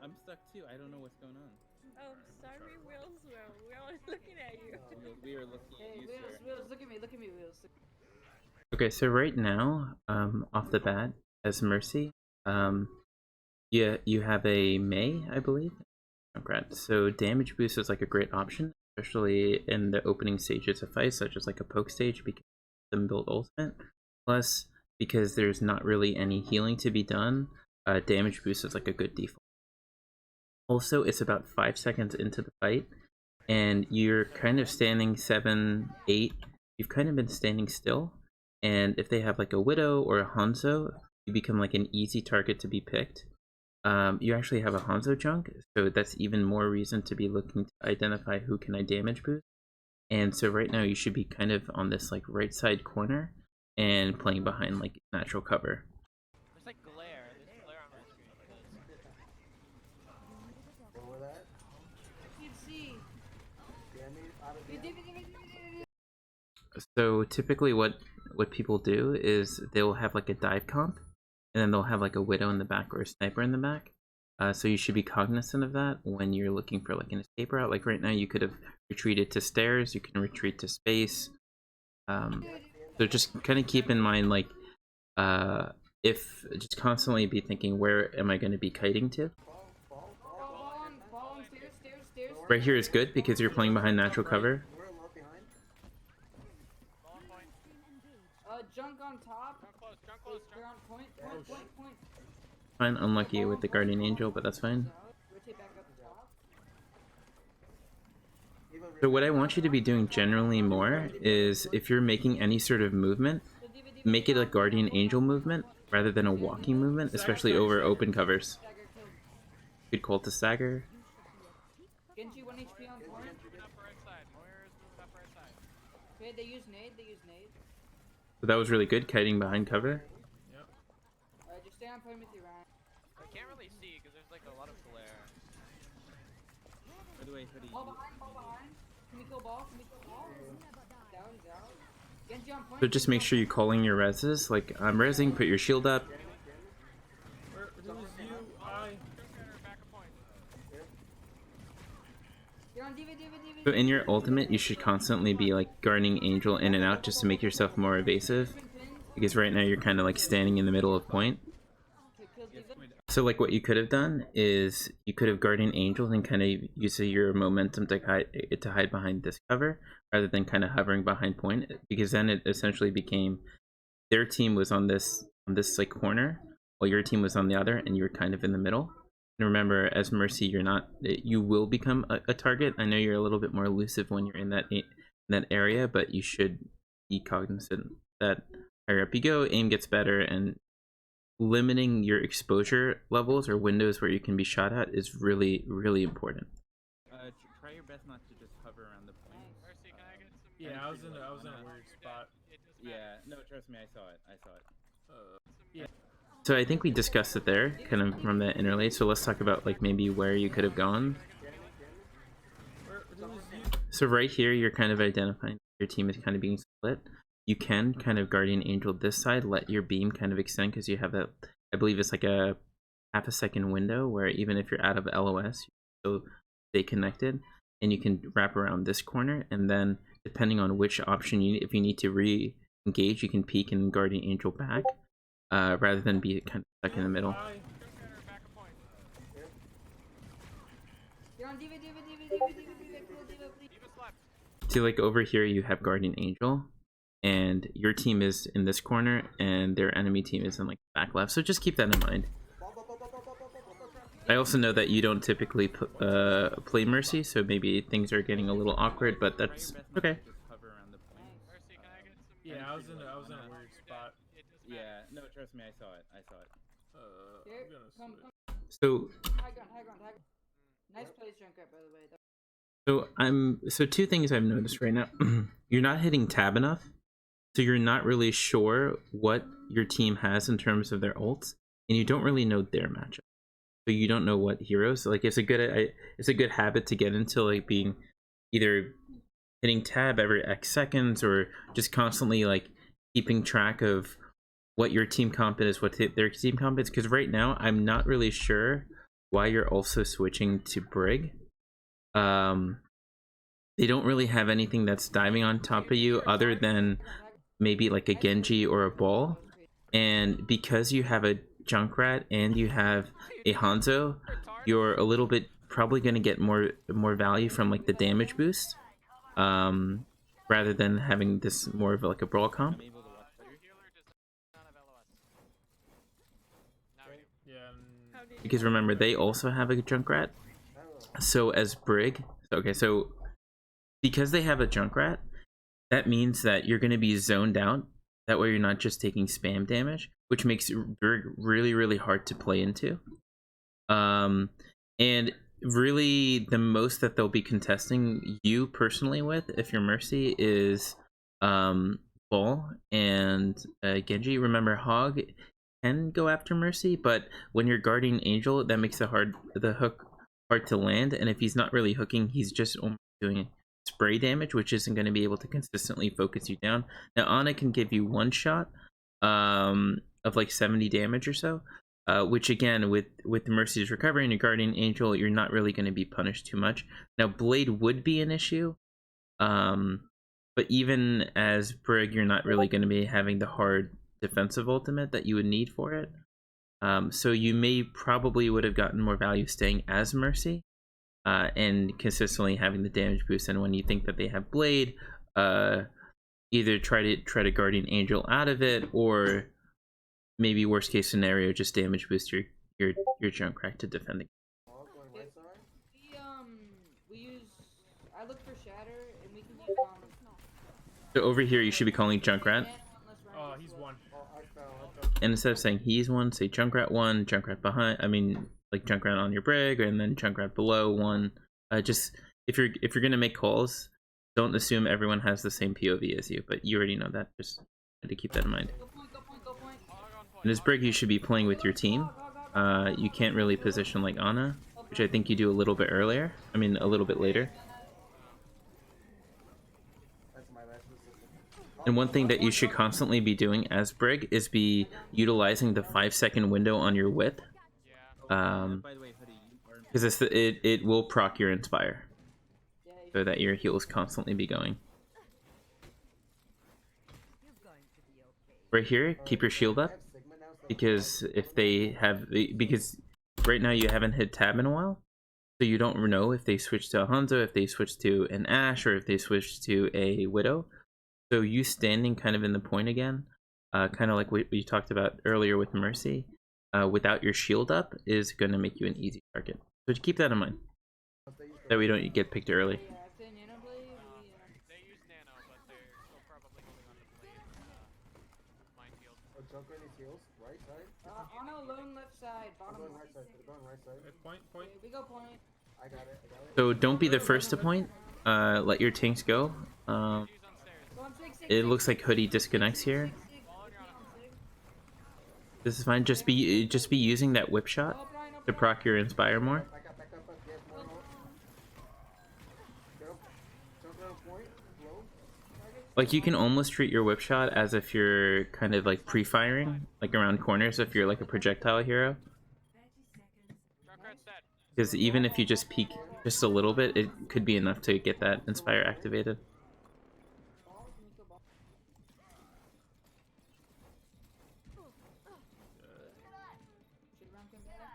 I'm stuck too. I don't know what's going on. Oh, sorry, Wills. We're all looking at you. We are looking at you, sir. Wheels, look at me, Wheels. Okay, so right now, off the bat, as Mercy, um, yeah, you have a May, I believe. Junkrat. So damage boost is like a great option, especially in the opening stages of fights, such as like a poke stage, because them build ultimate. Plus, because there's not really any healing to be done, damage boost is like a good default. Also, it's about 5 seconds into the fight, and you're kind of standing 7, 8. You've kind of been standing still, and if they have like a Widow or a Hanzo, you become like an easy target to be picked. You actually have a Hanzo chunk, so that's even more reason to be looking to identify who can I damage boost. And so right now you should be kind of on this like right side corner and playing behind like natural cover. There's like glare. There's glare on my screen. What was that? Can't see. So typically what people do is they'll have like a dive comp, and then they'll have like a Widow in the back or a Sniper in the back. So you should be cognizant of that when you're looking for like an escape route. Like right now you could have retreated to stairs, you can retreat to space. So just kind of keep in mind, like, if just constantly be thinking, where am I going to be kiting to? Stairs. Right here is good because you're playing behind natural cover. Junk on top. Junk close. They're on point. Point. Fine, unlucky with the Guardian Angel, but that's fine. Rotate back up the top. So what I want you to be doing generally more is, if you're making any sort of movement, make it a Guardian Angel movement rather than a walking movement, especially over open covers. Good call to stagger. Genji 1 HP on point. Upper right side. Warriors move upper right side. Okay, they use nade. So that was really good, kiting behind cover. Just stay on point with your Ryan. I can't really see because there's like a lot of glare. By the way, Hoodie, Ball behind. Can we kill ball? Down. Genji on point. so just make sure you're calling your reses. Like, I'm resing, put your shield up. Back a point. You're on DV. So in your ultimate, you should constantly be like guarding Angel in and out just to make yourself more evasive. Because right now you're kind of like standing in the middle of point. So like what you could have done is you could have Guardian Angel and kind of use your momentum to hide behind this cover rather than kind of hovering behind point, because then it essentially became their team was on this like corner while your team was on the other, and you were kind of in the middle. And remember, as Mercy, you will become a target. I know you're a little bit more elusive when you're in that area, but you should be cognizant that higher up you go, aim gets better, and limiting your exposure levels or windows where you can be shot at is really, really important. Try your best not to just hover around the point. Mercy, can I get some? Yeah, I was in a weird spot. Yeah, no, trust me, I saw it. Yeah. So I think we discussed it there, kind of from the interlay. So let's talk about like maybe where you could have gone. So right here, you're kind of identifying your team is kind of being split. You can kind of Guardian Angel this side, let your beam kind of extend, because you have that, I believe it's like a half a second window where even if you're out of LOS, you still stay connected, and you can wrap around this corner, and then depending on which option if you need to re-engage, you can peek and Guardian Angel back, rather than be kind of stuck in the middle. Back a point. You're on DV. Diva slept. See, like over here you have Guardian Angel, and your team is in this corner and their enemy team is in like back left, so just keep that in mind. I also know that you don't typically play Mercy, so maybe things are getting a little awkward, but that's okay. Mercy, can I get some? Yeah, I was in a weird spot. Yeah, no, trust me, I saw it. I'm gonna Come. switch. So High ground. Nice place, Junkrat, by the way. so two things I've noticed right now. You're not hitting tab enough, so you're not really sure what your team has in terms of their ults, and you don't really know their matchup. So you don't know what heroes. Like, it's a good habit to get into, like being either hitting tab every X seconds or just constantly like keeping track of what your team comp is, what their team comp is. Because right now I'm not really sure why you're also switching to Brig. They don't really have anything that's diving on top of you other than maybe like a Genji or a Ball. And because you have a Junkrat and you have a Hanzo, you're a little bit probably going to get more value from like the damage boost, rather than having this more of like a brawl comp. Yeah. Because remember, they also have a Junkrat. So as Brig, okay, so because they have a Junkrat, that means that you're going to be zoned out. That way you're not just taking spam damage, which makes it really, really hard to play into. And really the most that they'll be contesting you personally with, if you're Mercy, is Ball and Genji. Remember, Hog can go after Mercy, but when you're guarding Angel, that makes the hook hard to land, and if he's not really hooking, he's just only doing spray damage, which isn't going to be able to consistently focus you down. Now Ana can give you one shot of like 70 damage or so, which again, with Mercy's recovery and your guardian Angel, you're not really going to be punished too much. Now Blade would be an issue, but even as Brig, you're not really going to be having the hard defensive ultimate that you would need for it. So you probably would have gotten more value staying as Mercy, and consistently having the damage boost. And when you think that they have Blade, either try to Guardian Angel out of it, or maybe worst case scenario, just damage boost your Junkrat to defend it. We use. I look for Shatter, and we can use So over here, you should be calling Junkrat. Oh, he's one. And instead of saying he's one, say Junkrat one, Junkrat behind. I mean, like Junkrat on your Brig, and then Junkrat below one. Just if you're gonna make calls, don't assume everyone has the same POV as you. But you already know that. Just to keep that in mind. Go point, go point. And as Brig, you should be playing with your team. You can't really position like Ana, which I think you do a little bit earlier. I mean, a little bit later. And one thing that you should constantly be doing as Brig is be utilizing the 5-second window on your whip, because it will proc your Inspire, so that your heals constantly be going. Right here, keep your shield up, because because right now you haven't hit tab in a while, so you don't know if they switch to a Hanzo, if they switch to an Ashe, or if they switch to a Widow. So you standing kind of in the point again, kind of like what we talked about earlier with Mercy, without your shield up, is going to make you an easy target. So keep that in mind, that we don't get picked early. They use Nano, but they're still probably holding on to Blade minefield. On a lone left side, bottom left. Point. Okay, we go point. So don't be the first to point. Let your tanks go. Go on six, It looks like Hoodie disconnects here. This is fine. Just be using that whip shot to proc your Inspire more. Like, you can almost treat your whip shot as if you're kind of like pre-firing, like around corners, if you're like a projectile hero. Junkrat's dead. Because even if you just peek just a little bit, it could be enough to get that Inspire activated.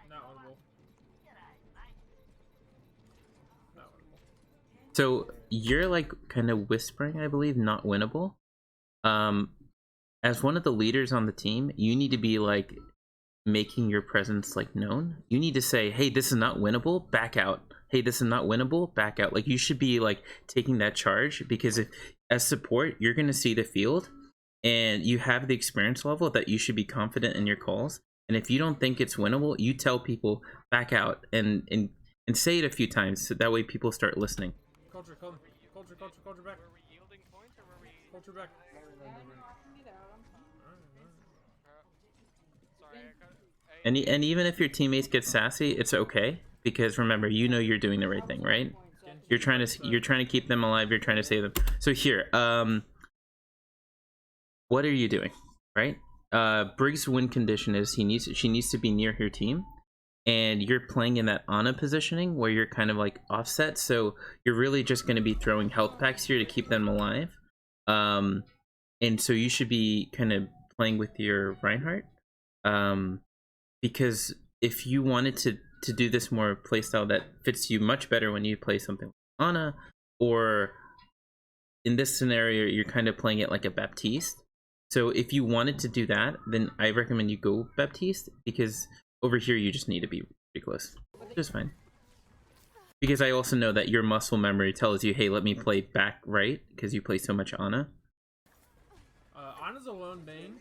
Not winnable. Not winnable. So you're like kind of whispering, I believe, not winnable. As one of the leaders on the team, you need to be like making your presence like known. You need to say, hey, this is not winnable, back out. Hey, this is not winnable, back out. Like, you should be like taking that charge, because if as support, you're going to see the field and you have the experience level that you should be confident in your calls. And if you don't think it's winnable, you tell people back out, and say it a few times, so that way people start listening. Culture, come. Culture back. Were we yielding points or were we? Culture back. Sorry, And even if your teammates get sassy, it's okay, because remember, you know you're doing the right thing, right? You're trying to keep them alive. You're trying to save them. So here, what are you doing, right? Brig's win condition is she needs to be near her team, and you're playing in that Ana positioning where you're kind of like offset, so you're really just going to be throwing health packs here to keep them alive. And so you should be kind of playing with your Reinhardt, because if you wanted to do this more playstyle that fits you much better when you play something like Ana, or in this scenario you're kind of playing it like a Baptiste. So if you wanted to do that, then I recommend you go Baptiste, because over here you just need to be pretty close. Just fine. Because I also know that your muscle memory tells you, hey, let me play back right, because you play so much Ana. Ana's a lone Bane.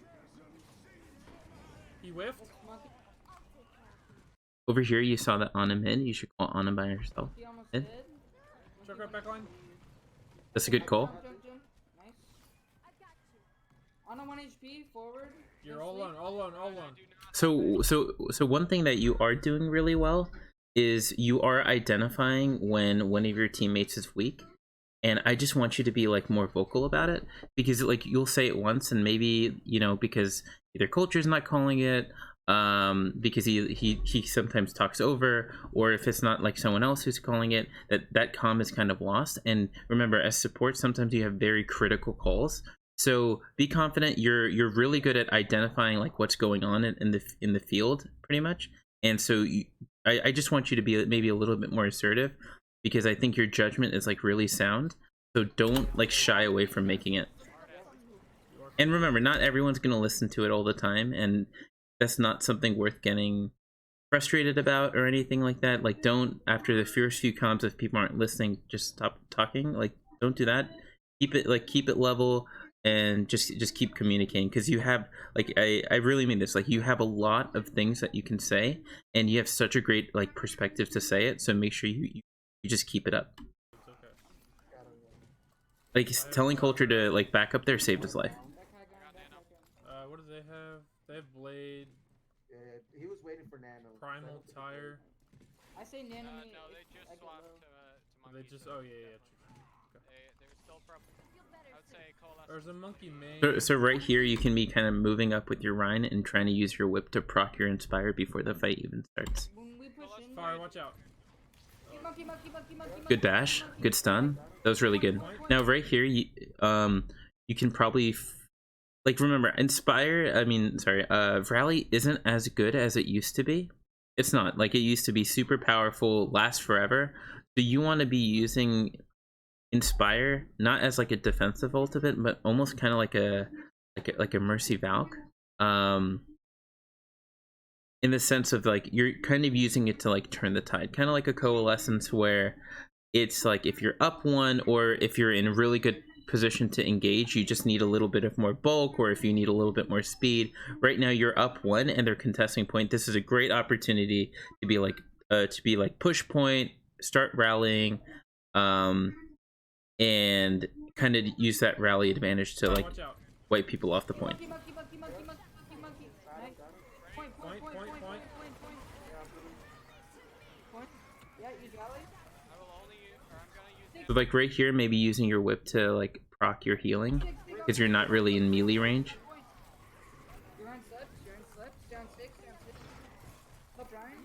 He whiffed. Over here you saw that Ana mid, you should call Ana by herself. He almost Mid. did. Chuck right back line. That's a good call. Jump. Nice. On a 1 HP, forward. You're Don't all sleep. alone, all alone. So one thing that you are doing really well is you are identifying when one of your teammates is weak, and I just want you to be like more vocal about it, because like you'll say it once and maybe, you know, because either Culture's not calling it, because he sometimes talks over, or if it's not like someone else who's calling it, that comm is kind of lost. And remember, as support, sometimes you have very critical calls. So be confident. You're really good at identifying like what's going on in the field, pretty much. And so I just want you to be maybe a little bit more assertive, because I think your judgment is like really sound. So don't like shy away from making it. And remember, not everyone's gonna listen to it all the time, and that's not something worth getting frustrated about or anything like that. Like, don't, after the first few comms, if people aren't listening, just stop talking. Like, don't do that. Keep it level, and just keep communicating, because you have, like, I really mean this, like, you have a lot of things that you can say, and you have such a great like perspective to say it. So make sure you just keep it up. It's okay. Like, telling Culture to like back up there saved his life. What do they have? They have Blade, Yeah, he was waiting for Nano. Primal Tire. I say Nano. No, they just swapped to They Monkey. just, oh yeah. They were still probably, I would say, coalescing. There's a Monkey main. So right here you can be kind of moving up with your Rhine and trying to use your whip to proc your Inspire before the fight even starts. When we push in, Fire, watch out. monkey. Good dash, good stun. That was really good. Now right here you can probably like, remember, Rally isn't as good as it used to be. It's not. Like, it used to be super powerful, last forever. So you want to be using Inspire not as like a defensive ultimate, but almost kind of like a Mercy Valk. In the sense of like you're kind of using it to like turn the tide, kind of like a Coalescence, where it's like if you're up one, or if you're in a really good position to engage, you just need a little bit of more bulk, or if you need a little bit more speed. Right now you're up one and they're contesting point. This is a great opportunity to be like push point, start rallying, and kind of use that rally advantage to like Watch out. wipe people off the point. Monkey. Point. Yeah, use rally. I will only use, or I'm gonna use. So like right here, maybe using your whip to like proc your healing, because you're not really in melee range. You're on slips. Down six. Up Ryan.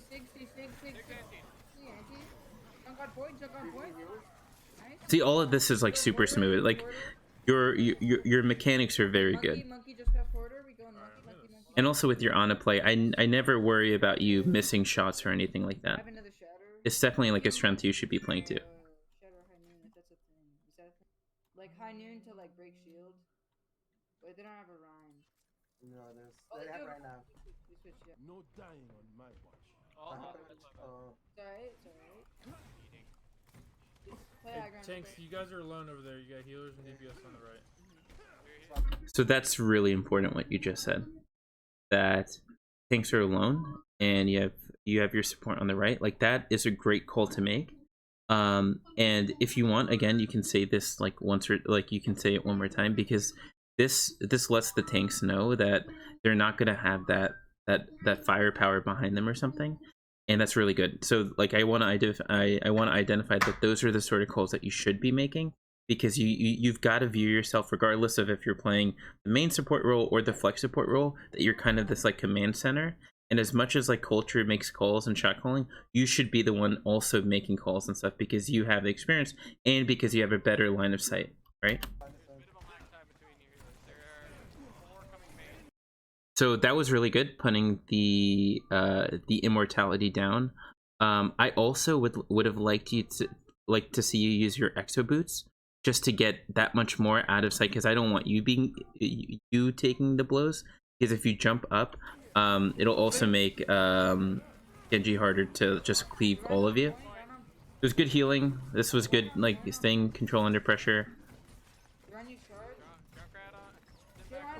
Six. See, anti. Junk on point. Nice. See, all of this is like super smooth. Like your mechanics are very good. Monkey, just pass quarter. We go on monkey. And also with your Ana play, I never worry about you missing shots or anything like I that. have another shatter. It's definitely like a strength you should be playing too. Shadow high noon, if that's a thing. Is that a thing? Like high noon to like break shield. Wait, they don't have a rhyme. No, Oh, they they have do. right now. We switched, yeah. No dying on my watch. It's alright. Play Hey, aggro. Tanks, you guys are alone over there. You got healers and DPS on the right. So that's really important what you just said. That tanks are alone and you have your support on the right. Like, that is a great call to make. And if you want, again, you can say this like once, or like you can say it one more time, because this lets the tanks know that they're not gonna have that firepower behind them or something. And that's really good. So like I want to identify that those are the sort of calls that you should be making, because you've got to view yourself, regardless of if you're playing the main support role or the flex support role, that you're kind of this like command center, And as much as like culture makes calls and shot calling, you should be the one also making calls and stuff because you have the experience and because you have a better line of sight, right? So that was really good, putting the immortality down. I also would have liked to see you use your exo boots just to get that much more out of sight, because I don't want you taking the blows, because if you jump up, it'll also make Genji harder to just cleave all of you. It was good healing. This was good, like staying control under pressure.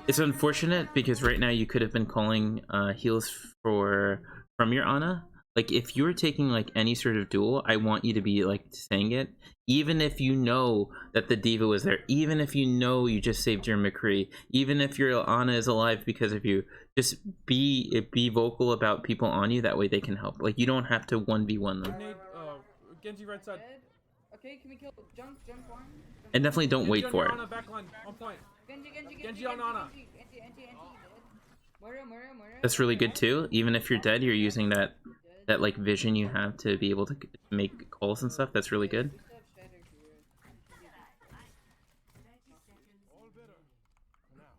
It's unfortunate because right now you could have been calling heals from your Ana. Like if you were taking like any sort of duel, I want you to be like saying it, even if you know that the diva was there, even if you know you just saved your McCree, even if your Ana is alive because of you. Just be vocal about people on you. That way they can help. Like you don't have to 1v1 them. Genji right side. Okay, can we kill jump one? And definitely don't Genji wait on for your it. Ana, backline, on point. Genji on Ana. That's really good too. Even if you're dead, you're using that like vision you have to be able to make calls and stuff. That's really good.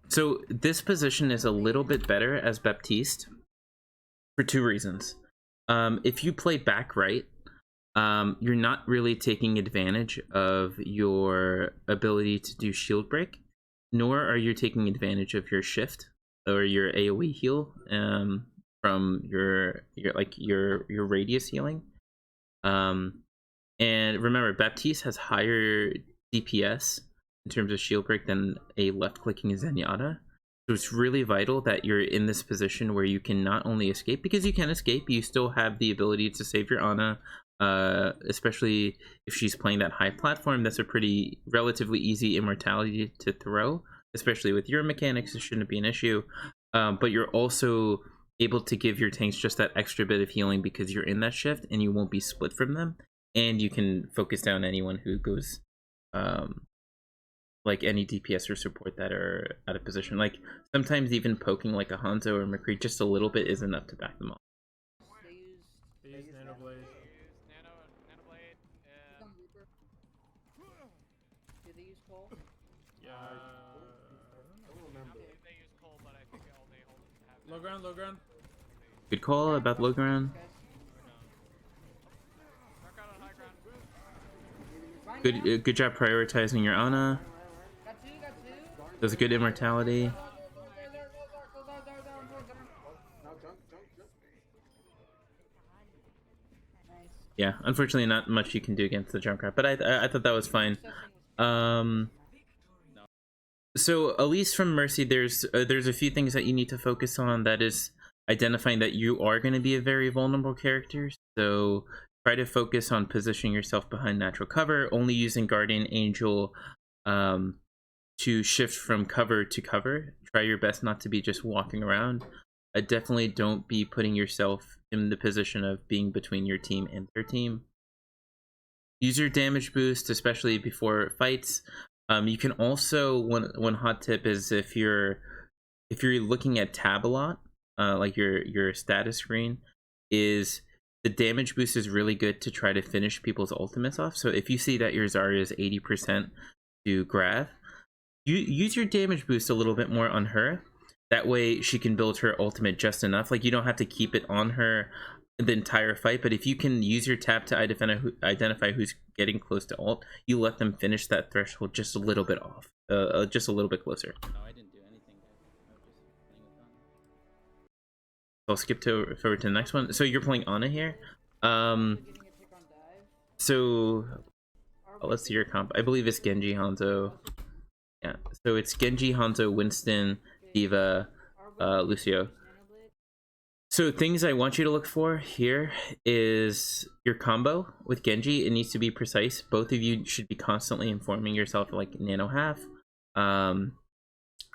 So this position is a little bit better as Baptiste for two reasons. If you play back right, you're not really taking advantage of your ability to do shield break, nor are you taking advantage of your shift or your AoE heal from your radius healing. And remember, Baptiste has higher DPS in terms of shield break than a left clicking Zenyatta. So it's really vital that you're in this position where you can not only escape, because you can escape, you still have the ability to save your Ana, especially if she's playing that high platform. That's a pretty relatively easy immortality to throw, especially with your mechanics. It shouldn't be an issue. But you're also able to give your tanks just that extra bit of healing because you're in that shift and you won't be split from them, and you can focus down anyone who goes like any DPS or support that are out of position. Like sometimes even poking like a Hanzo or McCree just a little bit is enough to back them off. They use Nano Blade. Nano Blade. Did they use Cole? Yeah. I don't remember. They use Cole, but I think all they hold have. Low ground, low ground. Good call about low ground. On high ground. Good job prioritizing your Ana. Got two. That was a good immortality. Now jump. Yeah, unfortunately not much you can do against the Junkrat, but I thought that was fine. So at least from Mercy, there's a few things that you need to focus on. That is identifying that you are going to be a very vulnerable character. So try to focus on positioning yourself behind natural cover, only using Guardian Angel to shift from cover to cover. Try your best not to be just walking around. Definitely don't be putting yourself in the position of being between your team and their team. Use your damage boost, especially before fights. You can also, one hot tip is if you're looking at tab a lot, like your status screen, is the damage boost is really good to try to finish people's ultimates off. So if you see that your Zarya is 80% to grab, you use your damage boost a little bit more on her. That way she can build her ultimate just enough. Like you don't have to keep it on her the entire fight, but if you can use your tap to identify who's getting close to ult, you let them finish that threshold just a little bit off, just a little bit closer. No, I didn't do anything. I'll skip forward to the next one. So you're playing Ana here. So let's see your comp. I believe it's Genji, Hanzo. Yeah, so it's Genji, Hanzo, Winston, Diva, Lucio. So things I want you to look for here is your combo with Genji. It needs to be precise. Both of you should be constantly informing yourself like nano half, and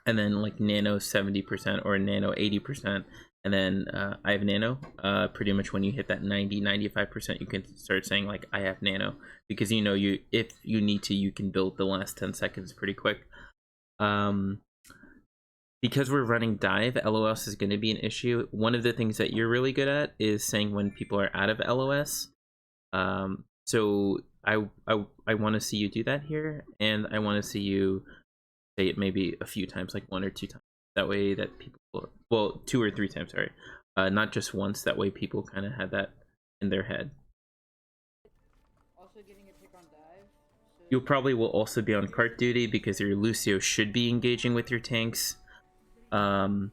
then like nano 70% or nano 80%. And then I have nano. Pretty much when you hit that 90-95%, you can start saying like I have nano, because you know if you need to, you can build the last 10 seconds pretty quick. because we're running dive, LOS is going to be an issue. One of the things that you're really good at is saying when people are out of LOS. So I want to see you do that here, and I want to see you say it maybe a few times, like 1 or 2 times. That way that people, well, 2 or 3 times, sorry, not just once. That way people kind of have that in their head. Also getting a pick on dive. So You probably will also be on cart duty because your Lucio should be engaging with your tanks. we're gonna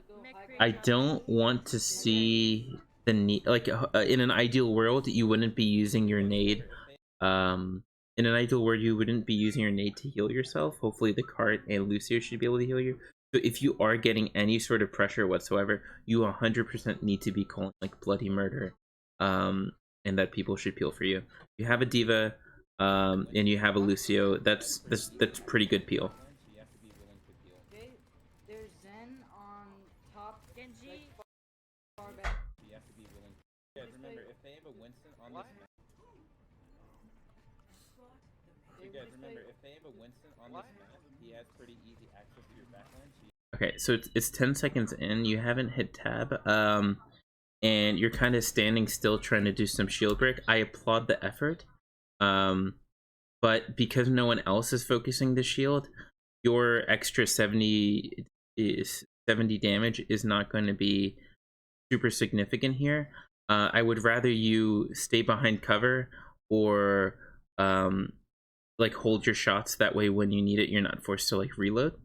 go high I ground. don't want to see the need, like in an ideal world, you wouldn't be using your nade. In an ideal world, you wouldn't be using your nade to heal yourself. Hopefully, the cart and Lucio should be able to heal you. So if you are getting any sort of pressure whatsoever, you 100% need to be calling like bloody murder, and that people should peel for you. You have a diva, and you have a Lucio. That's pretty good peel. Okay, there's Zen on top. Genji. Like, far back. You have to be willing. Guys, remember, if they have a Winston on this map, you guys remember, if they have a Winston on this map, he has pretty easy access to your backline. So Okay, so it's 10 seconds in. You haven't hit tab, and you're kind of standing still trying to do some shield break. I applaud the effort, but because no one else is focusing the shield, your extra 70 damage is not going to be super significant here. I would rather you stay behind cover or like hold your shots. That way, when you need it, you're not forced to like reload.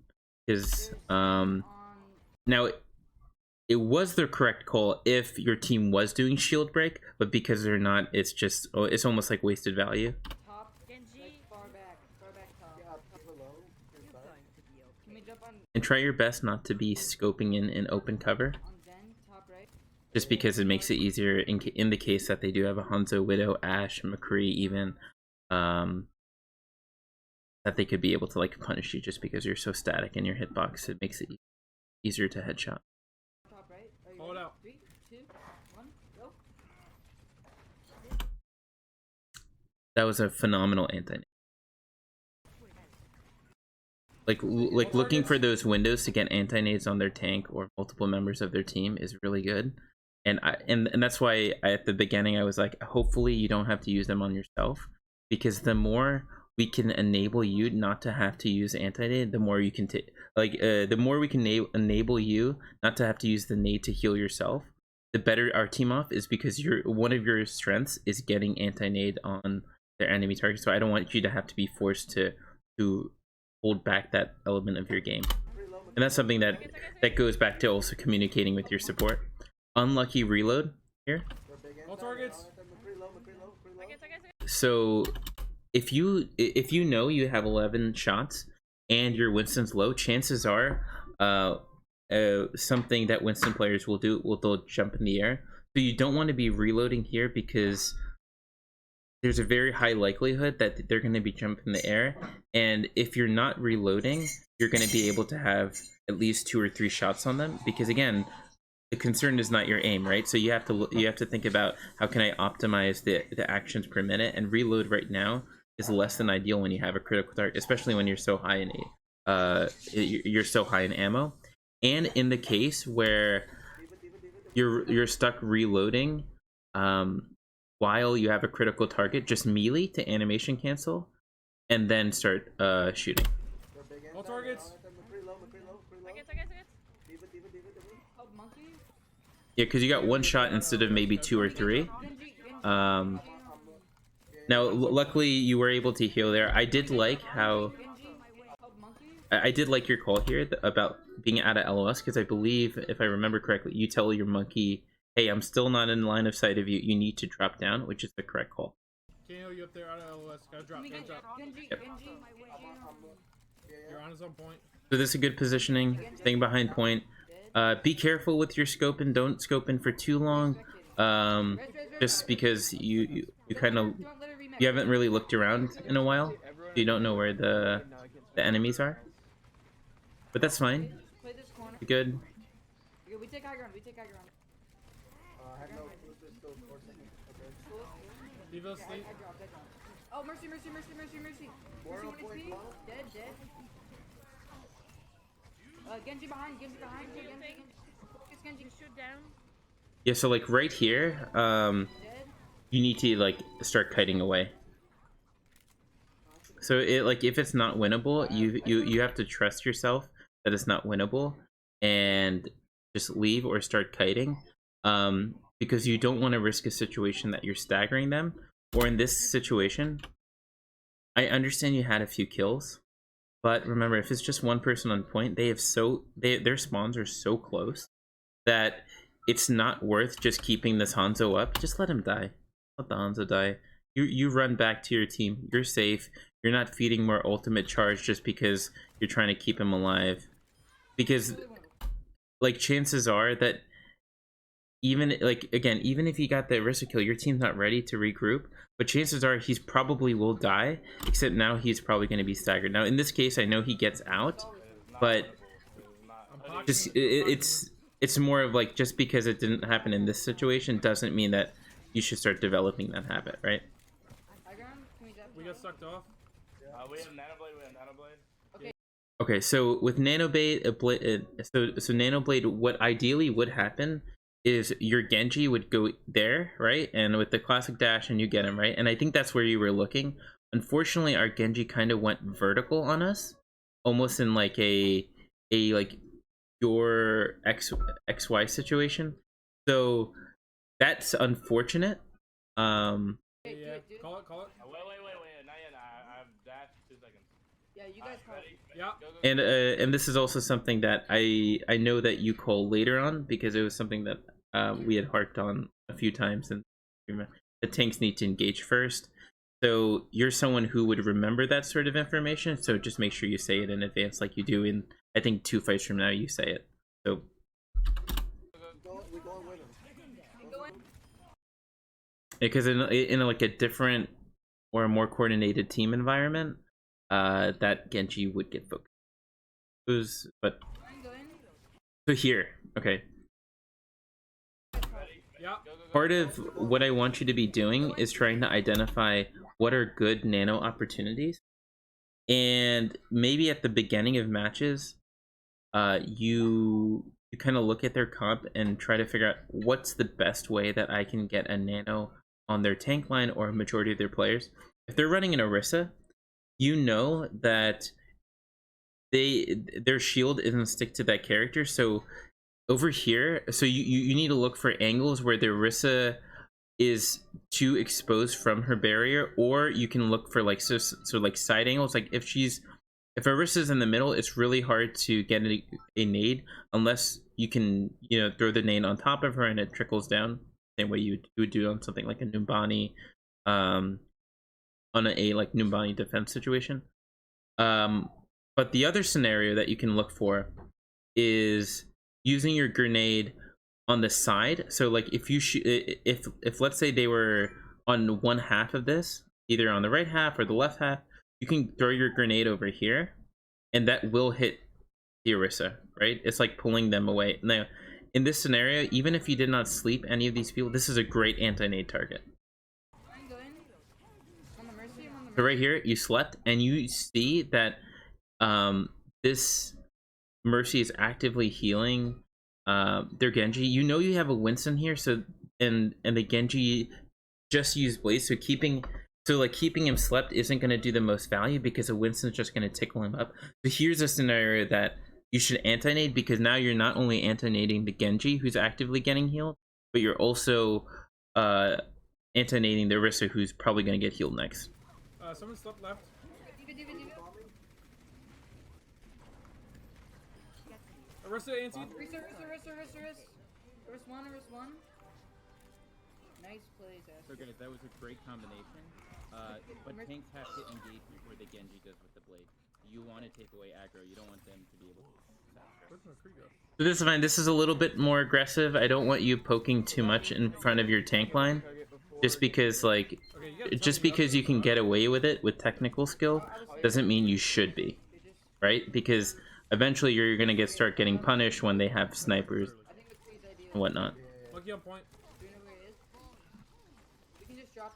Because now it was the correct call if your team was doing shield break, but because they're not, it's just it's almost like wasted value. Top. Genji. Like, far back top. Yeah, below. Can we jump on And try your best not to be scoping in open cover, Zen top right? just because it makes it easier in the case that they do have a Hanzo, Widow, Ashe, McCree, even that they could be able to like punish you just because you're so static in your hitbox. It makes it easier to headshot. Top right. Are you Hold ready? out. 3, 2, 1, go. That was a phenomenal anti. Like looking for those windows to get anti-nades on their tank or multiple members of their team is really good. And that's why at the beginning I was like, hopefully you don't have to use them on yourself, because the more we can enable you not to have to use anti-nade, the more you can take, like the more we can enable you not to have to use the nade to heal yourself, the better our team off is, because one of your strengths is getting anti-nade on their enemy target. So I don't want you to have to be forced to hold back that element of your game. And that's something that goes back to also communicating with your support. Unlucky reload here. All targets. So if you know you have 11 shots and your Winston's low, chances are something that Winston players will do they'll jump in the air. So you don't want to be reloading here, because there's a very high likelihood that they're going to be jumping in the air, and if you're not reloading, you're going to be able to have at least 2 or 3 shots on them, because again, the concern is not your aim, right? So you have to think about, how can I optimize the actions per minute, and reload right now is less than ideal when you have a critical target, especially when you're so high in you're so high in ammo. And in the case where you're stuck reloading while you have a critical target, just melee to animation cancel and then start shooting. All targets. Oh, monkey. Yeah, because you got 1 shot instead of maybe 2 or 3. Now, luckily you were able to heal there. I did like how I did like your call here about being out of LOS, because I believe, if I remember correctly, you tell your monkey, hey, I'm still not in line of sight of you, you need to drop down, which is the correct call. Can't heal you up there out of LOS. Gotta drop. Gotta drop. Yep. You're on his own point. So this is a good positioning, staying behind point. Be careful with your scoping, don't scope in for too long, just because you kind of, you haven't really looked around in a while, so you don't know where the enemies are. But that's fine. Play this corner. You're good. Okay, we take high ground. I have no clue, there's still 4 seconds. Okay. Devo Okay, sleep. I dropped. Oh, mercy. Mercy 1 HP. More on 1 point, HP. Mama. Dead. Genji behind, Genji behind. Genji, Genji. Focus, Genji. You shoot down. Yeah, so like right here, Dead. you need to like start kiting away. So it like if it's not winnable, you have to trust yourself that it's not winnable and just leave or start kiting. Because you don't want to risk a situation that you're staggering them. Or in this situation, I understand you had a few kills, but remember, if it's just one person on point, their spawns are so close that it's not worth just keeping this Hanzo up. Just let him die. Let the Hanzo die. You run back to your team. You're safe. You're not feeding more ultimate charge just because you're trying to keep him alive. Because, like, chances are that even, like, again, even if you got the Arista kill, your team's not ready to regroup. But chances are he's probably will die, except now he's probably going to be staggered. Now, in this case, I know he gets out, but just it's more of like, just because it didn't happen in this situation doesn't mean that you should start developing that habit, right? We got sucked off. We have Nanoblade, Okay, so with Nanoblade, so Nanoblade, what ideally would happen is your Genji would go there, right? And with the classic dash, and you get him, right? And I think that's where you were looking. Unfortunately, our Genji kind of went vertical on us, almost in like a like your XY situation. So that's unfortunate. Yeah, call it. Wait. Not yet. I've dashed 2 seconds. Yeah, you guys call. Yeah. And this is also something that I know that you call later on, because it was something that we had harped on a few times, and the tanks need to engage first. So you're someone who would remember that sort of information, so just make sure you say it in advance, like you do in, I think, 2 fights from now you say it. So We're going with him. because in like a different or a more coordinated team environment, that Genji would get focused. But so here, okay. Yeah. Part of what I want you to be doing is trying to identify what are good nano opportunities, and maybe at the beginning of matches, you kind of look at their comp and try to figure out what's the best way that I can get a nano on their tank line or a majority of their players. If they're running an Orisa, you know that their shield isn't stick to that character, so over here, so you need to look for angles where the Orisa is too exposed from her barrier, or you can look for like so like side angles. Like if Orisa's in the middle, it's really hard to get a nade unless you can, you know, throw the nade on top of her and it trickles down, same way you would do on something like a Numbani, on a like Numbani defense situation. But the other scenario that you can look for is using your grenade on the side. So like if you if let's say they were on one half of this, either on the right half or the left half, you can throw your grenade over here and that will hit the Orisa, right? It's like pulling them away. Now in this scenario, even if you did not sleep any of these people, this is a great anti-nade target. So right here, you slept, and you see that this Mercy is actively healing their Genji. You know you have a Winston here, so and the Genji just used Blaze, so keeping him slept isn't going to do the most value because a Winston's just going to tickle him up. So here's a scenario that you should anti-nade, because now you're not only anti-nading the Genji who's actively getting healed, but you're also anti-nading the Orisa who's probably going to get healed next. Someone slept left. Arista anti. Wrist one. Nice plays, Ash. So guys, that was a great combination. But tanks have to engage before the Genji does with the blade. You want to take away aggro. You don't want them to be able to. Where's my free go? So this is fine. This is a little bit more aggressive. I don't want you poking too much in front of your tank line, just because like, just because you can get away with it with technical skill doesn't mean you should be, right? Because eventually you're gonna start getting punished when they have snipers and whatnot. Lucky on point.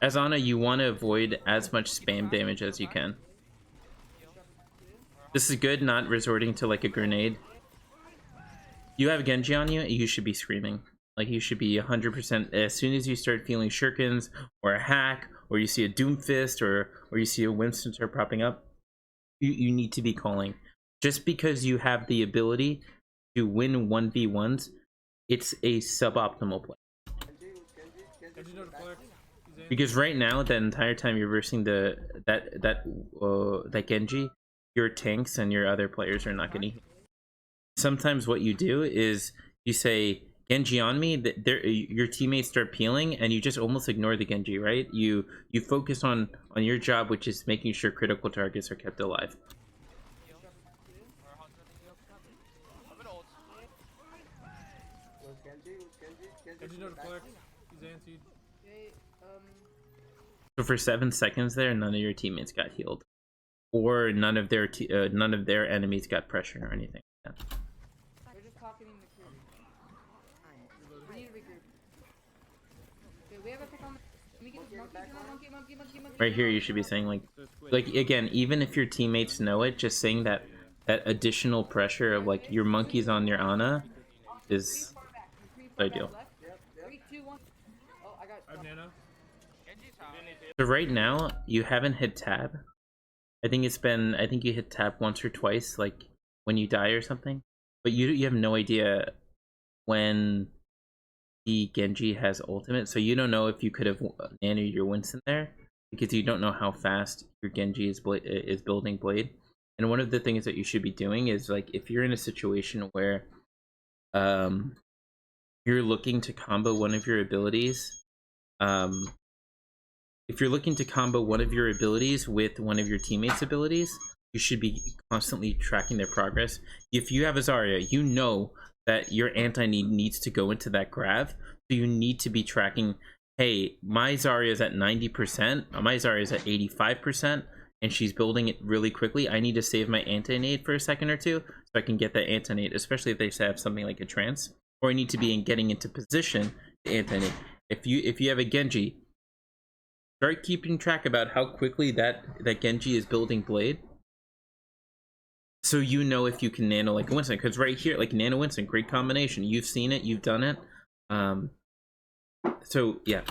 As Ana, you want to avoid as much spam damage as you can. This is good, not resorting to like a grenade. You have Genji on you, you should be screaming. Like, you should be 100%. As soon as you start feeling shurikens or a hack, or you see a Doomfist, or you see a Winston start propping up, you need to be calling. Just because you have the ability to win 1v1s, it's a suboptimal play. Genji no deflect. He's in. Because right now, that entire time you're versing that Genji, your tanks and your other players are not getting. Sometimes what you do is you say Genji on me. Your teammates start peeling, and you just almost ignore the Genji, right? You focus on your job, which is making sure critical targets are kept alive. Genji no deflect. He's anti. Okay, So for 7 seconds there, none of your teammates got healed, or none of their enemies got pressure or anything like that. they're just pocketing the crew. We need to regroup. Okay, we have a pick on the... Can we get this monkey? Right here, you should be saying like again, even if your teammates know it, just saying that additional pressure of like your monkeys on your Ana is ideal. Yep, yep. 3, 2, 1. Oh, I got... I have Nano. So right now, you haven't hit tab. I think you hit tab once or twice, like when you die or something. But you have no idea when the Genji has ultimate, so you don't know if you could have nanoed your Winston there, because you don't know how fast your Genji is building blade. And one of the things that you should be doing is, like, if you're in a situation where you're looking to combo one of your abilities, if you're looking to combo one of your abilities with one of your teammates' abilities, you should be constantly tracking their progress. If you have a Zarya, you know that your anti-need needs to go into that grab, so you need to be tracking, hey, my Zarya is at 90%, my Zarya is at 85%, and she's building it really quickly. I need to save my anti-nade for a second or two, so I can get that anti-nade, especially if they have something like a trance, or I need to be getting into position to anti-nade. If you have a Genji, start keeping track about how quickly that Genji is building blade, so you know if you can nano like a Winston. Because right here, like nano Winston, great combination. You've seen it, you've done it. So yeah,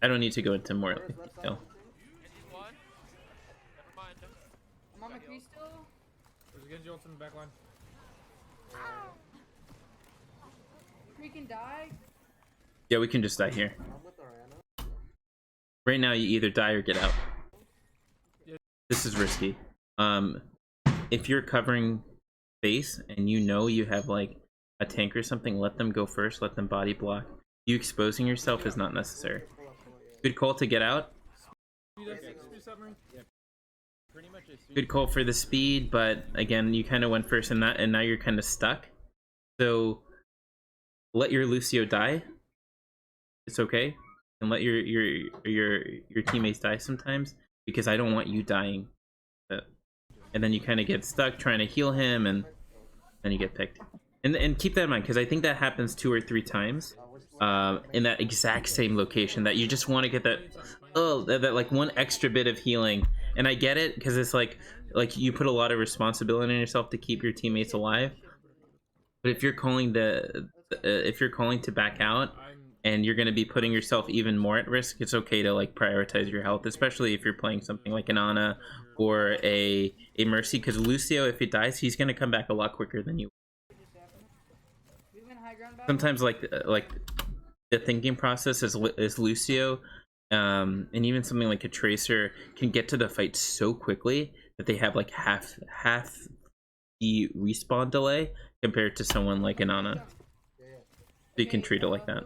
I don't need to go into more detail. I'm on my crease still. There's a Genji ult in the back line. Creek can die. Yeah, we can just die here. I'm with Oriana. Right now, you either die or get out. Yeah. This is risky. If you're covering base and you know you have like a tank or something, let them go first. Let them body block. You exposing yourself is not necessary. Good call to get out. Pretty much as soon Good call for the speed, but again, you kind of went first, and now you're kind of stuck. So let your Lucio die. It's okay, and let your teammates die sometimes, because I don't want you dying. And then you kind of get stuck trying to heal him, and then you get picked. And keep that in mind, because I think that happens 2 or 3 times in that exact same location, that you just want to get that like one extra bit of healing. And I get it, because it's like you put a lot of responsibility on yourself to keep your teammates alive. But if you're calling if you're calling to back out, and you're going to be putting yourself even more at risk, it's okay to like prioritize your health, especially if you're playing something like an Ana or a Mercy, because Lucio, if it dies, he's going to come back a lot quicker than you. We win high ground battle. Sometimes like the thinking process is Lucio, and even something like a Tracer can get to the fight so quickly that they have like half the respawn delay compared to someone like an Ana. So you can treat it like that.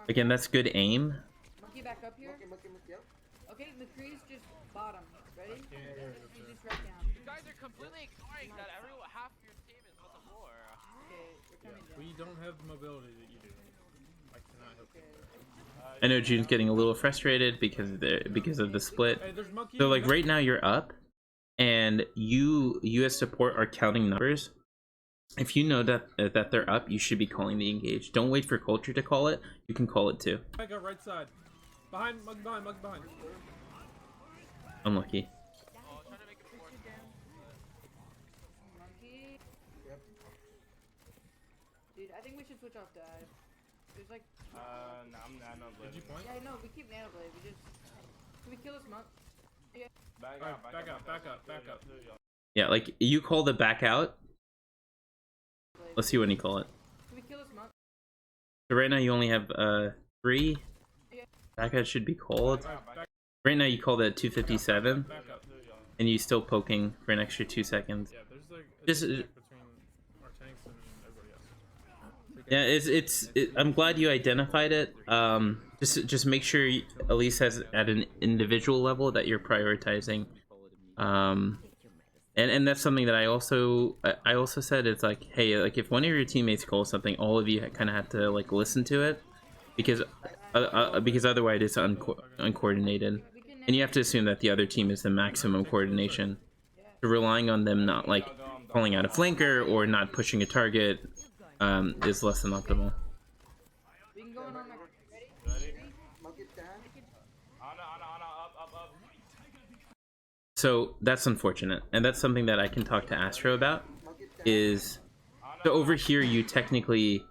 Again, that's good aim. Monkey back up here. Yep. Okay, McCree's just bottom. Ready? Just right down. You guys are completely ignoring that half your team is on the floor. Okay, we're coming down. We don't have the mobility that you do. I cannot help you. I know June's getting a little frustrated because of the split. Hey, there's monkey. So like right now you're up, and you as support are counting numbers. If you know that they're up, you should be calling the engage. Don't wait for culture to call it. You can call it too. I got right side. Behind, monkey behind. Unlucky. Oh, trying to make it force. Monkey. Yep. switch off dive. There's like. No, I'm nano blade. Did you point? Yeah, no, we keep nano blade. We just. Can we kill this monk? Yeah. Back up. Yeah, like you call the back out. Let's see when you call it. Can we kill this monk? So right now you only have 3. Back out should be called. Right now you called it at 257, and you still poking for an extra 2 seconds. Yeah, there's like Just between our tanks and everybody else. yeah, I'm glad you identified it. Just make sure you, at least as at an individual level, that you're prioritizing. And that's something that I also said. It's like, hey, like if one of your teammates calls something, all of you kind of have to like listen to it, because otherwise it's uncoordinated, and you have to assume that the other team is the maximum coordination. So relying on them not like calling out a flanker or not pushing a target is less than optimal. We can go on like. Ready? Monk it down. Up. So that's unfortunate, and that's something that I can talk to Astro about. Is so over here you technically,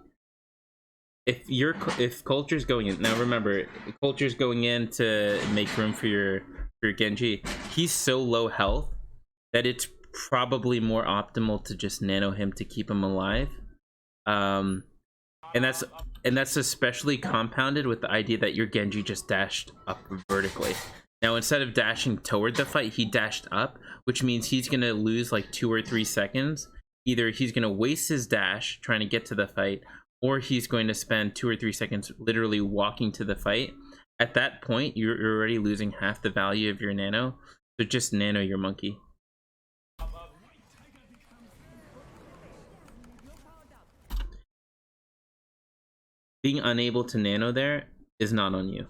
if Culture's going in now, remember Culture's going in to make room for your Genji. He's so low health that it's probably more optimal to just nano him to keep him alive. And that's especially compounded with the idea that your Genji just dashed up vertically. Now, instead of dashing toward the fight, he dashed up, which means he's going to lose like 2 or 3 seconds. Either he's going to waste his dash trying to get to the fight, or he's going to spend 2 or 3 seconds literally walking to the fight. At that point, you're already losing half the value of your nano. So just nano your monkey. Being unable to nano there is not on you.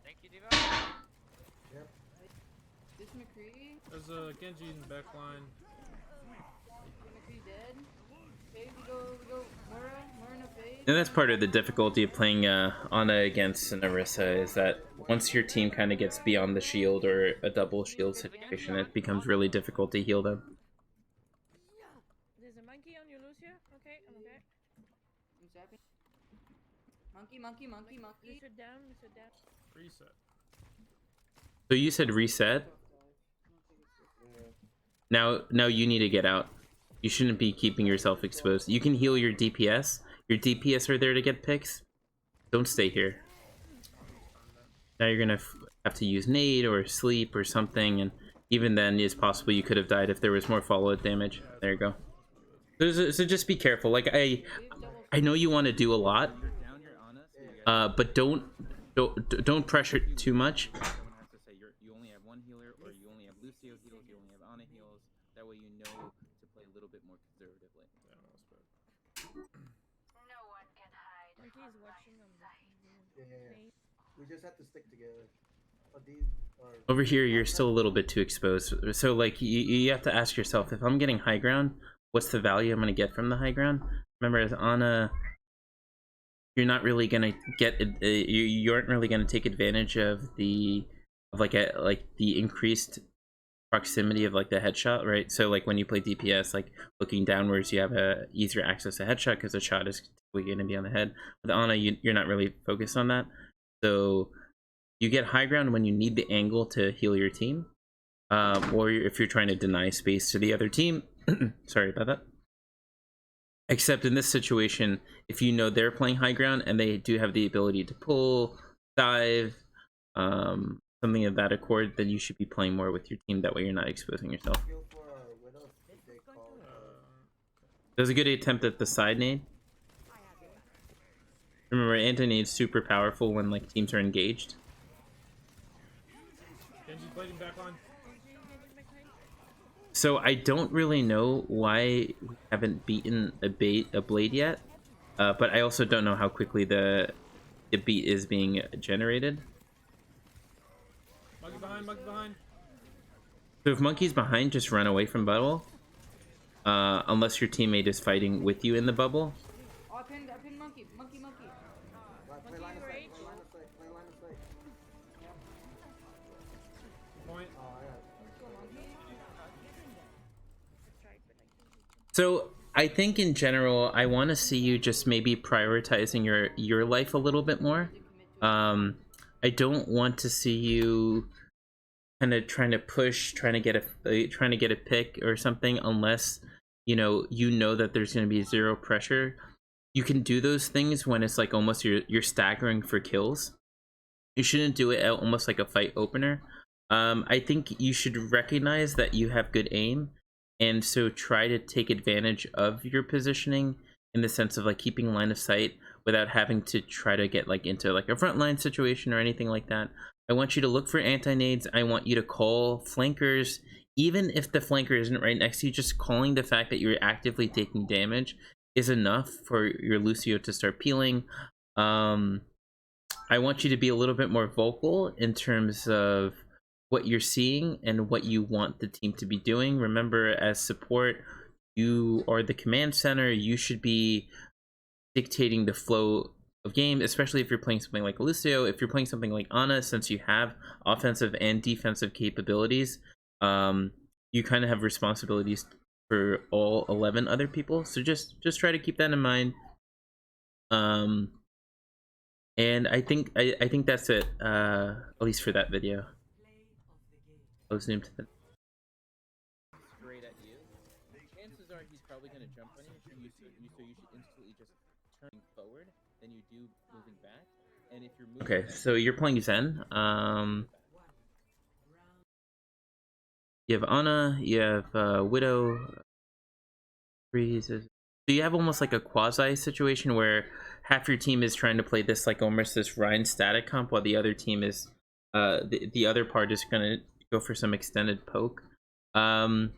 Thank you, Diva. This McCree. There's a Genji in the back line. McCree dead. Okay, we go. Mora in a fade. And that's part of the difficulty of playing Ana against an Orisa, is that once your team kind of gets beyond the shield or a double shield situation, it becomes really difficult to heal them. There's a monkey on you, Lucia. Okay, I'm okay. I'm zapping. Monkey. Lucia down. Reset. So you said reset. Now you need to get out. You shouldn't be keeping yourself exposed. You can heal your DPS. Your DPS are there to get picks. Don't stay here. Now you're gonna have to use nade or sleep or something, and even then it's possible you could have died if there was more follow-up damage. There you go. So just be careful. Like I know you want to do a lot, but don't pressure it too much. Someone has to say you only have one healer, or you only have Lucio heals, you only have Ana heals. That way you know to play a little bit more conservatively. Monkey is watching them. Yeah. We just have to stick together. But these are... Over here, you're still a little bit too exposed. So like you have to ask yourself, if I'm getting high ground, what's the value I'm gonna get from the high ground? Remember, as Ana, you're not really gonna get you aren't really gonna take advantage of the increased proximity of like the headshot, right? So like when you play DPS, like looking downwards, you have a easier access to headshot because the shot is typically going to be on the head. With Ana, you're not really focused on that, so you get high ground when you need the angle to heal your team, or if you're trying to deny space to the other team. Sorry about that. Except in this situation, if you know they're playing high ground and they do have the ability to pull, dive, something of that accord, then you should be playing more with your team. That way you're not exposing yourself. There's a good attempt at the side nade. Remember, anti-nade's super powerful when like teams are engaged. Genji played in back line. So I don't really know why we haven't beaten a blade yet, but I also don't know how quickly the beat is being generated. Monkey behind. So if monkey's behind, just run away from bubble, unless your teammate is fighting with you in the bubble. Oh, I pinned monkey. Play line of sight. Point. Oh, yeah. So I think in general, I want to see you just maybe prioritizing your life a little bit more. I don't want to see you kind of trying to push, trying to get a pick or something, unless you know that there's going to be zero pressure. You can do those things when it's like almost you're staggering for kills. You shouldn't do it at almost like a fight opener. I think you should recognize that you have good aim, and so try to take advantage of your positioning in the sense of like keeping line of sight without having to try to get like into like a frontline situation or anything like that. I want you to look for anti-nades. I want you to call flankers, even if the flanker isn't right next to you. Just calling the fact that you're actively taking damage is enough for your Lucio to start peeling. I want you to be a little bit more vocal in terms of what you're seeing and what you want the team to be doing. Remember, as support, you are the command center. You should be dictating the flow of game, especially if you're playing something like Lucio. If you're playing something like Ana, since you have offensive and defensive capabilities, you kind of have responsibilities for all 11 other people. So just try to keep that in mind. And I think that's it, at least for that video. I'll zoom to the... Straight at you. Chances are he's probably going to jump on you, so you should instantly just turn forward, then you do moving back. And if you're moving Okay, back, so you're playing Zen. You have Ana, you have Widow, Breeze. So you have almost like a quasi situation where half your team is trying to play this like almost this Rhine static comp, while the other team is the other part is gonna go for some extended poke. Let's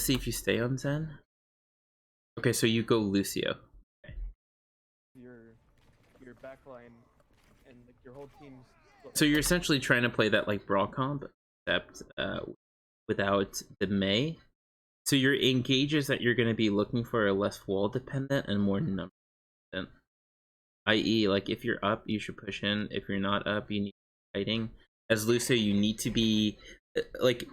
see if you stay on Zen. Okay, so you go Lucio. Okay. Your backline and like your whole team's. So you're essentially trying to play that like brawl comp, except without the Mei. So your engages that you're going to be looking for are less wall dependent and more number dependent. I.e., like if you're up, you should push in. If you're not up, you need to be fighting. As Lucio, you need to be like,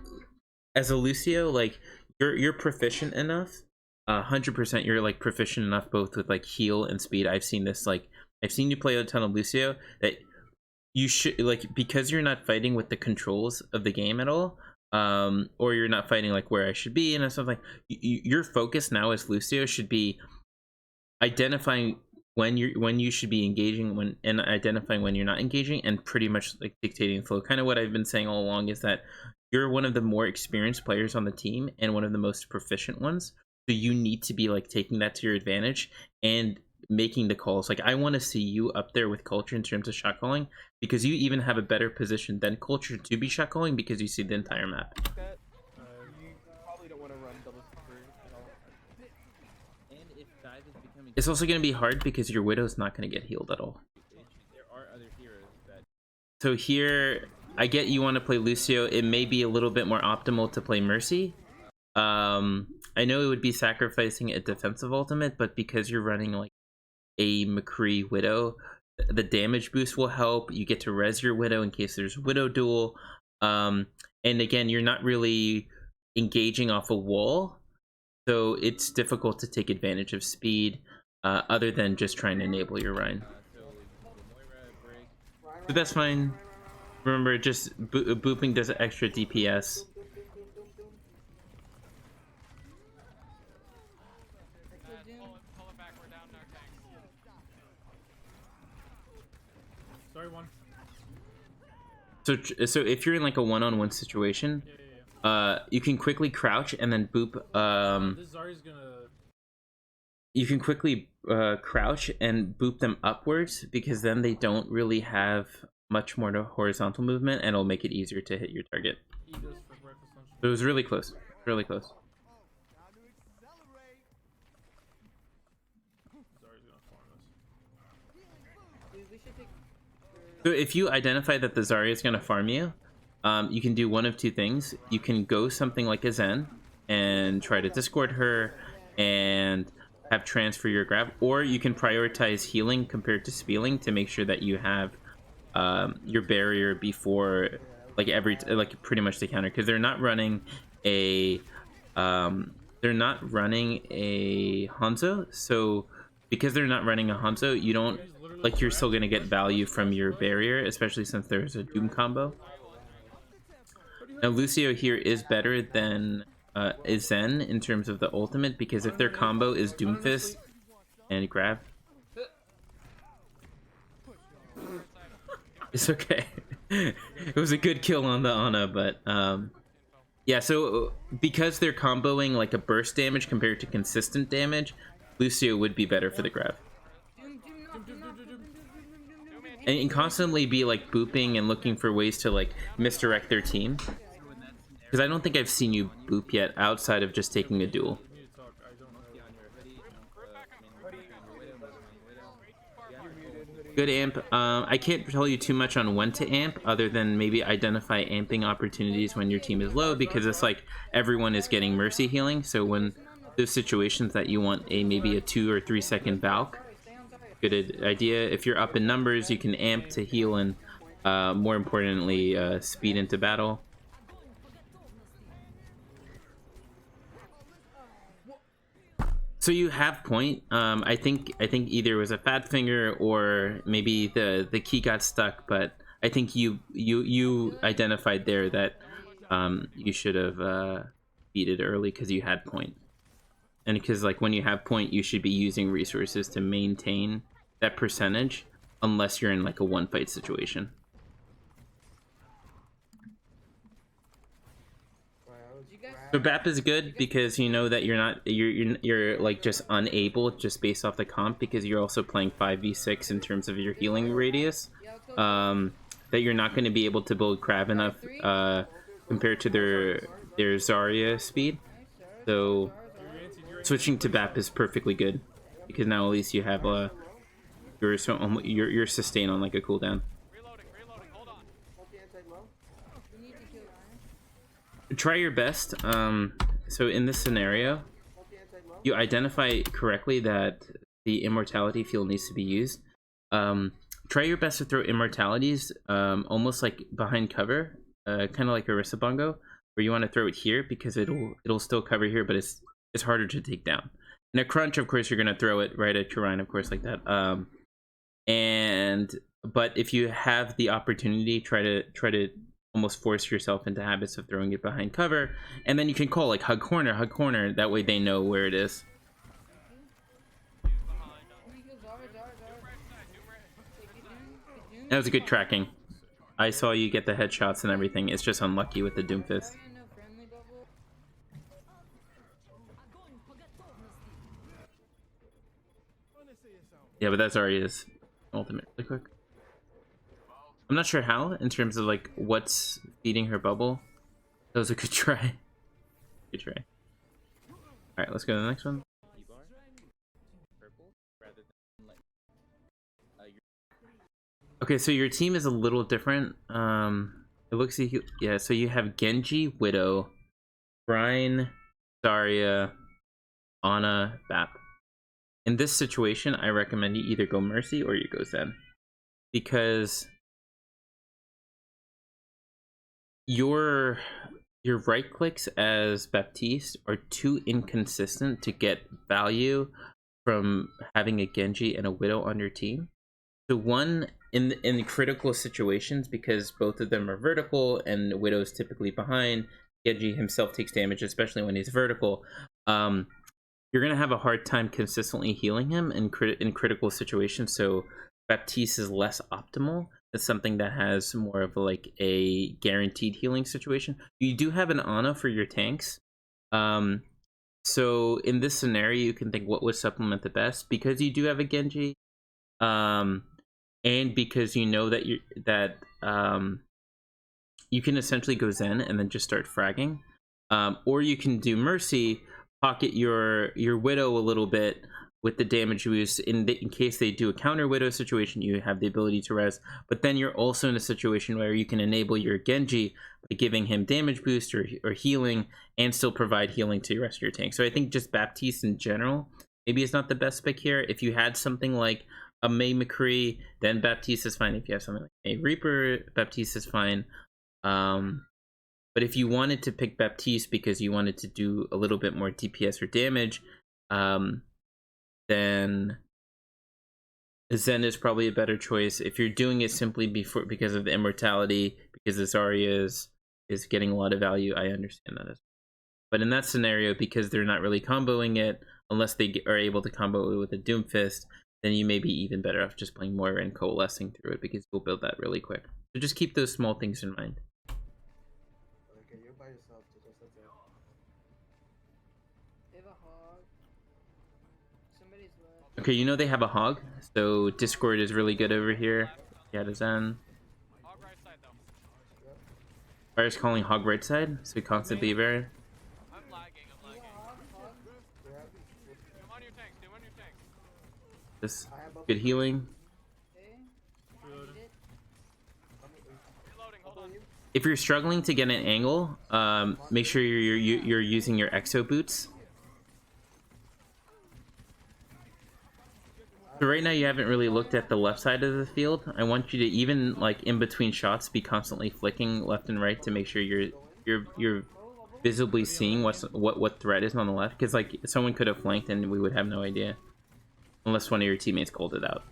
as a Lucio, like you're proficient enough. 100%, you're like proficient enough both with like heal and speed. I've seen this, like I've seen you play a ton of Lucio, that you should, like, because you're not fighting with the controls of the game at all, or you're not fighting like where I should be and stuff, like your focus now as Lucio should be identifying when you should be engaging, and identifying when you're not engaging, and pretty much like dictating the flow. Kind of what I've been saying all along is that you're one of the more experienced players on the team and one of the most proficient ones, so you need to be like taking that to your advantage and making the calls. Like I want to see you up there with Culture in terms of shot calling, because you even have a better position than Culture to be shot calling because you see the entire map. You probably don't want to run double super at all. and if dive is becoming, It's also going to be hard because your Widow's not going to get healed at all. there are other heroes that So here, I get you want to play Lucio. It may be a little bit more optimal to play Mercy. I know it would be sacrificing a defensive ultimate, but because you're running like a McCree Widow, the damage boost will help. You get to res your Widow in case there's Widow duel. And again, you're not really engaging off a wall, so it's difficult to take advantage of speed, other than just trying to enable your Rhine. so Moira break. But that's fine. Remember, just booping does extra DPS. Pull it back, we're down our tanks. Sorry, one. So if you're in like a one-on-one situation, Yeah. you can quickly crouch and then boop. This Zarya's gonna. You can quickly crouch and boop them upwards, because then they don't really have much more to horizontal movement, and it'll make it easier to hit your target. He does for breakfast lunch. But it was really close, really close. Zarya's gonna farm us. Dude, we should pick. So if you identify that the Zarya is going to farm you, you can do one of two things. You can go something like a Zen and try to discord her and have transfer your grab, or you can prioritize healing compared to spieling to make sure that you have your barrier before like pretty much the counter, because they're not running a they're not running a Hanzo, so because they're not running a Hanzo, you don't like you're still gonna get value from your barrier, especially since there's a Doom combo. Now Lucio here is better than Zen in terms of the ultimate, because if their combo is Doomfist and grab, it's okay. It was a good kill on the Ana, but yeah, so because they're comboing like a burst damage compared to consistent damage, Lucio would be better for the grab. And constantly be like booping and looking for ways to like misdirect their team. Because I don't think I've seen you boop yet outside of just taking a duel. Good amp. I can't tell you too much on when to amp, other than maybe identify amping opportunities when your team is low, because it's like everyone is getting mercy healing. So when those situations that you want maybe a 2 or 3 second Valk, good idea. If you're up in numbers, you can amp to heal and more importantly speed into battle. So you have point. I think either it was a fat finger or maybe the key got stuck, but I think you identified there that you should have beat it early because you had point. And because like when you have point, you should be using resources to maintain that percentage, unless you're in like a one fight situation. So BAP is good because you know that you're like just unable just based off the comp, because you're also playing 5v6 in terms of your healing radius. That you're not going to be able to build crab enough compared to their Zarya speed. So switching to BAP is perfectly good because now at least you have your sustain on like a cooldown. Try your best. So in this scenario, you identify correctly that the immortality field needs to be used. Try your best to throw immortalities almost like behind cover, kind of like Orisa Bongo, where you want to throw it here because it'll still cover here, but it's harder to take down. In a crunch, of course, you're gonna throw it right at your Rhine, of course, like that. But if you have the opportunity, try to almost force yourself into habits of throwing it behind cover, and then you can call like hug corner. That way they know where it is. That was a good tracking. I saw you get the headshots and everything. It's just unlucky with the Doomfist. Yeah, but that's already his ultimate. Really quick. I'm not sure how, in terms of like what's feeding her bubble. That was a good try. Good try. Alright, let's go to the next one. Okay, so your team is a little different. It looks like yeah, so you have Genji, Widow, Brine, Zarya, Ana, BAP. In this situation, I recommend you either go Mercy or you go Zen. Because your right clicks as Baptiste are too inconsistent to get value from having a Genji and a Widow on your team. So one, in critical situations, because both of them are vertical and Widow's typically behind, Genji himself takes damage, especially when he's vertical. You're gonna have a hard time consistently healing him in critical situations. So Baptiste is less optimal. It's something that has more of like a guaranteed healing situation. You do have an Ana for your tanks. So in this scenario, you can think what would supplement the best, because you do have a Genji, and because you know that you can essentially go Zen and then just start fragging, or you can do Mercy, pocket your Widow a little bit with the damage boost in case they do a counter Widow situation. You have the ability to res, but then you're also in a situation where you can enable your Genji by giving him damage boost or healing, and still provide healing to the rest of your tank. So I think just Baptiste in general maybe is not the best pick here. If you had something like a May McCree, then Baptiste is fine. If you have something like a Reaper, Baptiste is fine. But But if you wanted to pick Baptiste because you wanted to do a little bit more DPS or damage, then Zen is probably a better choice. If you're doing it simply because of the immortality, because this Zarya is getting a lot of value, I understand that as well. But in that scenario, because they're not really comboing it, unless they are able to combo it with a Doomfist, then you may be even better off just playing Moira and coalescing through it, because you'll build that really quick. So just keep those small things in mind. Okay, you're by yourself, Chico. That's it. They have a hog. Somebody's left. Okay, you know they have a hog, so Discord is really good over here. Yeah, Zen. Hog right side though. Fire's calling hog right side, so constantly very. I'm lagging. Hog, hog. Come on your tanks. Do on your tanks. Just good healing. Okay. I need it. Reloading. Hold on. If you're struggling to get an angle, make sure you're using your exo boots. So right now you haven't really looked at the left side of the field. I want you to, even like in between shots, be constantly flicking left and right to make sure you're visibly seeing what threat is on the left. Because like someone could have flanked and we would have no idea, unless one of your teammates called it out.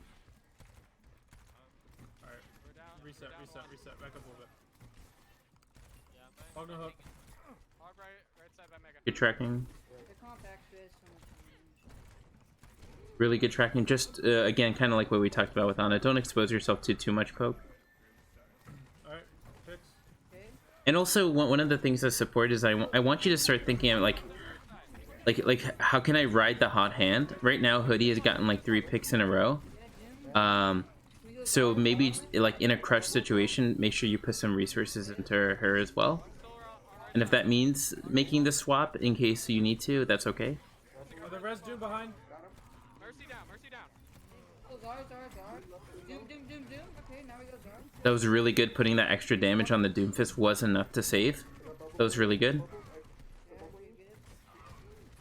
Alright. We're down. Reset. Back up a little bit. Yeah, Hog no hook. Hog right side by Mega. Good tracking. The compact fish. Really good tracking. Just again, kind of like what we talked about with Ana. Don't expose yourself to too much poke. Alright. Fix. Okay. And also, one of the things as support is I want you to start thinking of like how can I ride the hot hand? Right now, Hoodie has gotten like 3 picks in a row. So maybe like in a crush situation, make sure you put some resources into her as well. And if that means making the swap in case you need to, that's okay. Are the res Doom behind? Mercy down. Mercy down. Oh, Zard. Doom. Okay, now we go Zard. That was really good. Putting that extra damage on the Doomfist was enough to save. That was really good.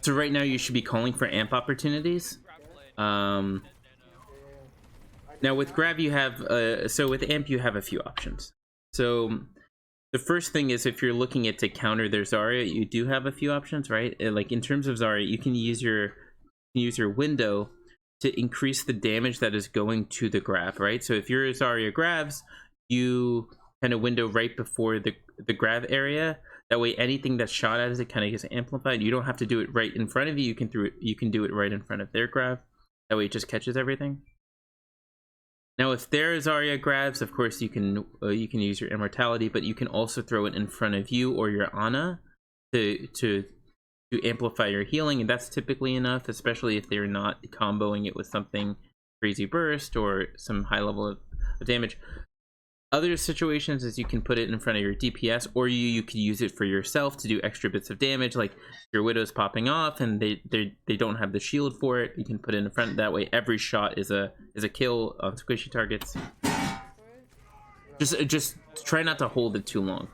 So right now you should be calling for amp opportunities. Now with grab you have so with amp you have a few options. So the first thing is if you're looking at to counter their Zarya, you do have a few options, right? Like in terms of Zarya, you can use your window to increase the damage that is going to the grab, right? So if your Zarya grabs, you kind of window right before the grab area. That way anything that's shot at it kind of gets amplified. You don't have to do it right in front of you. You can do it right in front of their grab. That way it just catches everything. Now, if their Zarya grabs, of course you can use your immortality, but you can also throw it in front of you or your Ana to amplify your healing, and that's typically enough, especially if they're not comboing it with something crazy burst or some high level of damage. Other situations is you can put it in front of your DPS, or you can use it for yourself to do extra bits of damage, like your Widow's popping off and they don't have the shield for it. You can put it in front. That way every shot is a kill on squishy targets. Just try not to hold it too long.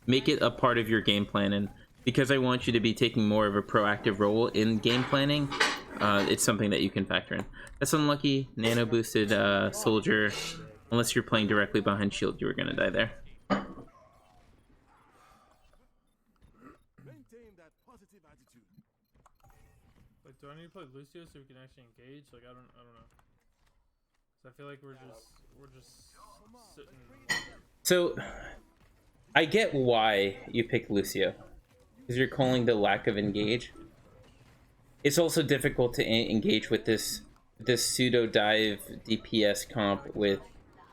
Make it a part of your game plan, and because I want you to be taking more of a proactive role in game planning, it's something that you can factor in. That's unlucky. Nano boosted soldier. Unless you're playing directly behind shield, you were gonna die there. Maintain that positive attitude. Like, do I need to play Lucio so we can actually engage? Like, I don't know. 'Cause I feel like we're just sitting. So, I get why you picked Lucio, because you're calling the lack of engage. It's also difficult to engage with this pseudo dive DPS comp with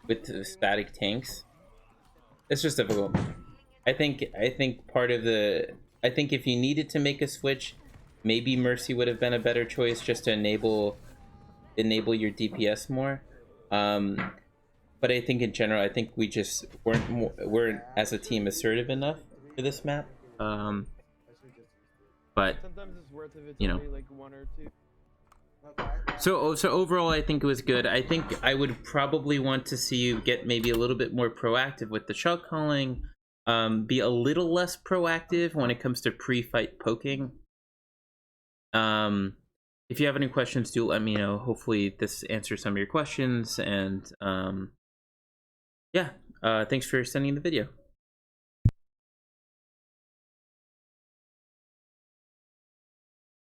the static tanks. It's just difficult. I think if you needed to make a switch, maybe Mercy would have been a better choice just to enable your DPS more. But I think in general, I think we just weren't as a team assertive enough for this map. But sometimes it's worth it if it's you know. only like 1 or 2. So overall, I think it was good. I think I would probably want to see you get maybe a little bit more proactive with the shot calling. Be a little less proactive when it comes to pre-fight poking. If you have any questions, do let me know. Hopefully this answers some of your questions. And yeah, thanks for sending the video.